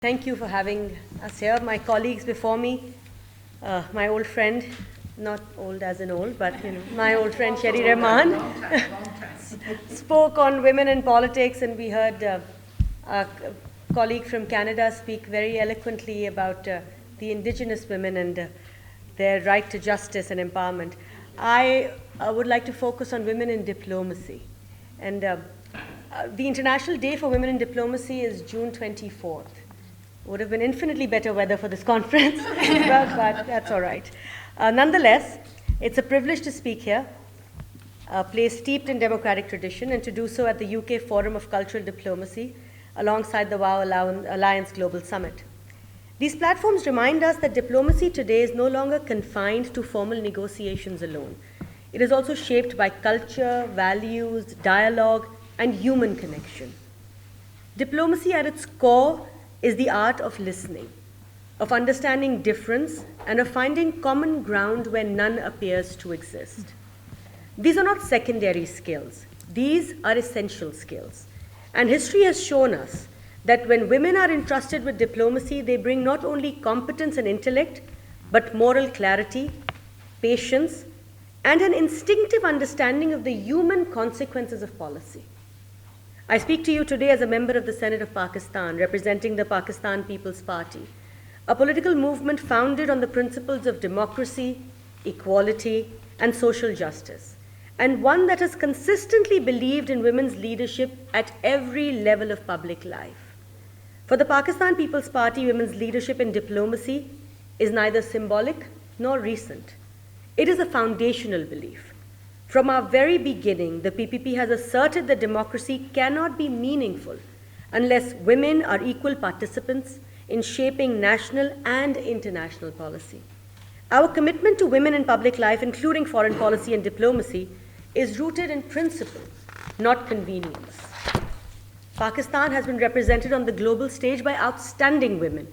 Thank you for having us here. My colleagues before me, my old friend, not old as in old, but my old friend Sherry Rahman spoke on women in politics, and we heard a colleague from Canada speak very eloquently about the indigenous women and their right to justice and empowerment. I would like to focus on women in diplomacy. And the International Day for Women in Diplomacy is June 24th. Would have been infinitely better weather for this conference, but that's all right. Nonetheless, it's a privilege to speak here, a place steeped in democratic tradition, and to do so at the UK Forum of Cultural Diplomacy alongside the WOW Alliance Global Summit. These platforms remind us that diplomacy today is no longer confined to formal negotiations alone. It is also shaped by culture, values, dialogue, and human connection. Diplomacy at its core is the art of listening, of understanding difference, and of finding common ground where none appears to exist. These are not secondary skills. These are essential skills. And history has shown us that when women are entrusted with diplomacy, they bring not only competence and intellect, but moral clarity, patience, and an instinctive understanding of the human consequences of policy. I speak to you today as a member of the Senate of Pakistan, representing the Pakistan People's Party, a political movement founded on the principles of democracy, equality, and social justice, and one that has consistently believed in women's leadership at every level of public life. For the Pakistan People's Party, women's leadership in diplomacy is neither symbolic nor recent. It is a foundational belief. From our very beginning, the PPP has asserted that democracy cannot be meaningful unless women are equal participants in shaping national and international policy. Our commitment to women in public life, including foreign policy and diplomacy, is rooted in principle, not convenience. Pakistan has been represented on the global stage by outstanding women,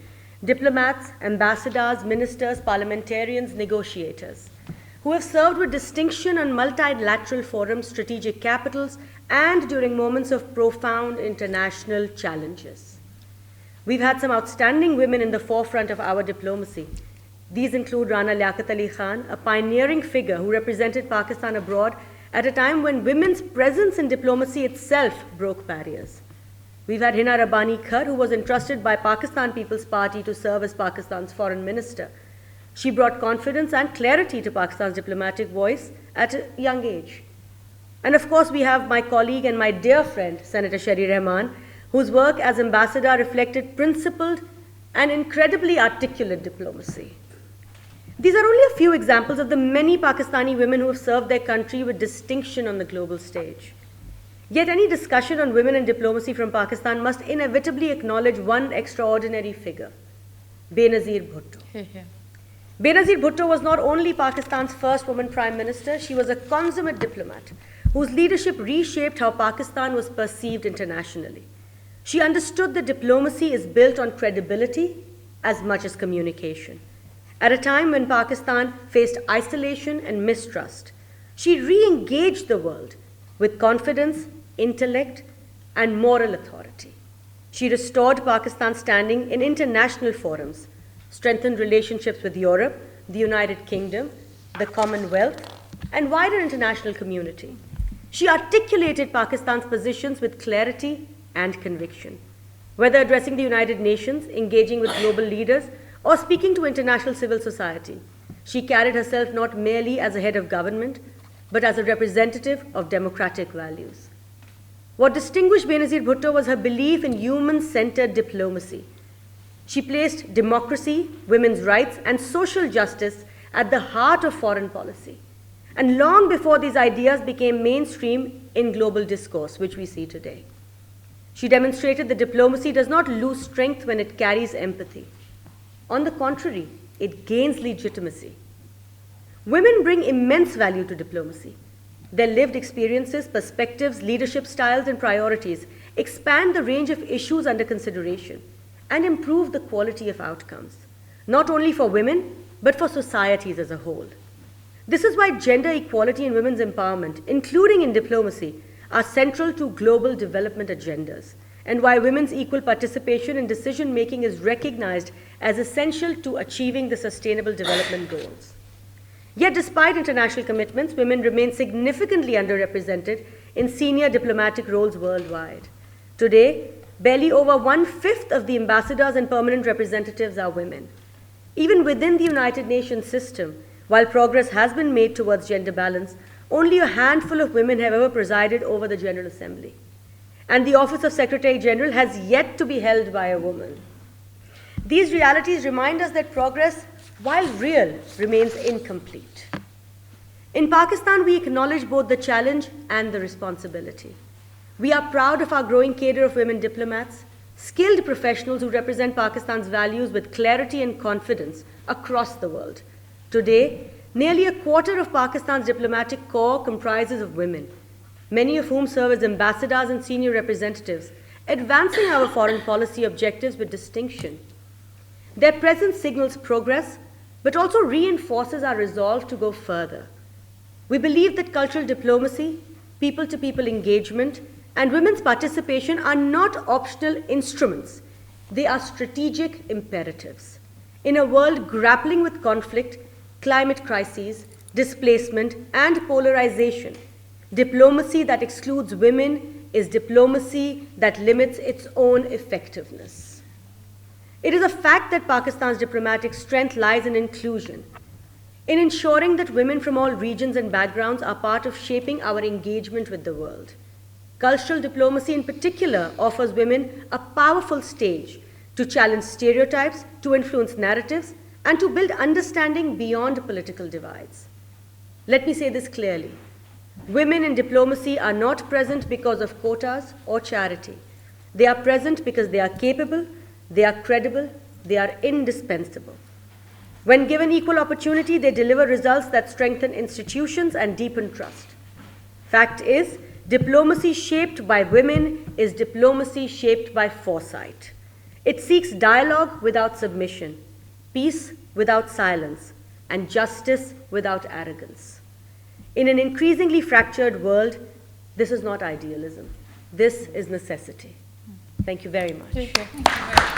diplomats, ambassadors, ministers, parliamentarians, negotiators, who have served with distinction on multilateral forums, strategic capitals, and during moments of profound international challenges. We've had some outstanding women in the forefront of our diplomacy. These include Rana Liaquat Ali Khan, a pioneering figure who represented Pakistan abroad at a time when women's presence in diplomacy itself broke barriers. We've had Hina Rabbani Khar, who was entrusted by Pakistan People's Party to serve as Pakistan's foreign minister. She brought confidence and clarity to Pakistan's diplomatic voice at a young age. And of course, we have my colleague and my dear friend, Senator Sherry Rahman, whose work as ambassador reflected principled and incredibly articulate diplomacy. These are only a few examples of the many Pakistani women who have served their country with distinction on the global stage. Yet any discussion on women in diplomacy from Pakistan must inevitably acknowledge one extraordinary figure, Benazir Bhutto. Benazir Bhutto was not only Pakistan's first woman prime minister, she was a consummate diplomat whose leadership reshaped how Pakistan was perceived internationally. She understood that diplomacy is built on credibility as much as communication. At a time when Pakistan faced isolation and mistrust, she re-engaged the world with confidence, intellect, and moral authority. She restored Pakistan's standing in international forums, strengthened relationships with Europe, the United Kingdom, the Commonwealth, and wider international community. She articulated Pakistan's positions with clarity and conviction. Whether addressing the United Nations, engaging with global leaders, or speaking to international civil society, she carried herself not merely as a head of government, but as a representative of democratic values. What distinguished Benazir Bhutto was her belief in human-centered diplomacy. She placed democracy, women's rights, and social justice at the heart of foreign policy. And long before these ideas became mainstream in global discourse, which we see today. She demonstrated that diplomacy does not lose strength when it carries empathy. On the contrary, it gains legitimacy. Women bring immense value to diplomacy. Their lived experiences, perspectives, leadership styles, and priorities expand the range of issues under consideration and improve the quality of outcomes, not only for women, but for societies as a whole. This is why gender equality and women's empowerment, including in diplomacy, are central to global development agendas and why women's equal participation in decision-making is recognized as essential to achieving the Sustainable Development Goals. Yet, despite international commitments, women remain significantly underrepresented in senior diplomatic roles worldwide. Today, barely over 1/5 of the ambassadors and permanent representatives are women. Even within the United Nations system, while progress has been made towards gender balance, only a handful of women have ever presided over the General Assembly. And the office of Secretary General has yet to be held by a woman. These realities remind us that progress, while real, remains incomplete. In Pakistan, we acknowledge both the challenge and the responsibility. We are proud of our growing cadre of women diplomats, skilled professionals who represent Pakistan's values with clarity and confidence across the world. Today, nearly a quarter of Pakistan's diplomatic corps comprises of women, many of whom serve as ambassadors and senior representatives, advancing our foreign policy objectives with distinction. Their presence signals progress, but also reinforces our resolve to go further. We believe that cultural diplomacy, people-to-people engagement, and women's participation are not optional instruments. They are strategic imperatives. In a world grappling with conflict, climate crises, displacement, and polarization, diplomacy that excludes women is diplomacy that limits its own effectiveness. It is a fact that Pakistan's diplomatic strength lies in inclusion, in ensuring that women from all regions and backgrounds are part of shaping our engagement with the world. Cultural diplomacy in particular offers women a powerful stage to challenge stereotypes, to influence narratives, and to build understanding beyond political divides. Let me say this clearly. Women in diplomacy are not present because of quotas or charity. They are present because they are capable, they are credible, they are indispensable. When given equal opportunity, they deliver results that strengthen institutions and deepen trust. Fact is, diplomacy shaped by women is diplomacy shaped by foresight. It seeks dialogue without submission, peace without silence, and justice without arrogance. In an increasingly fractured world, this is not idealism. This is necessity. Thank you very much.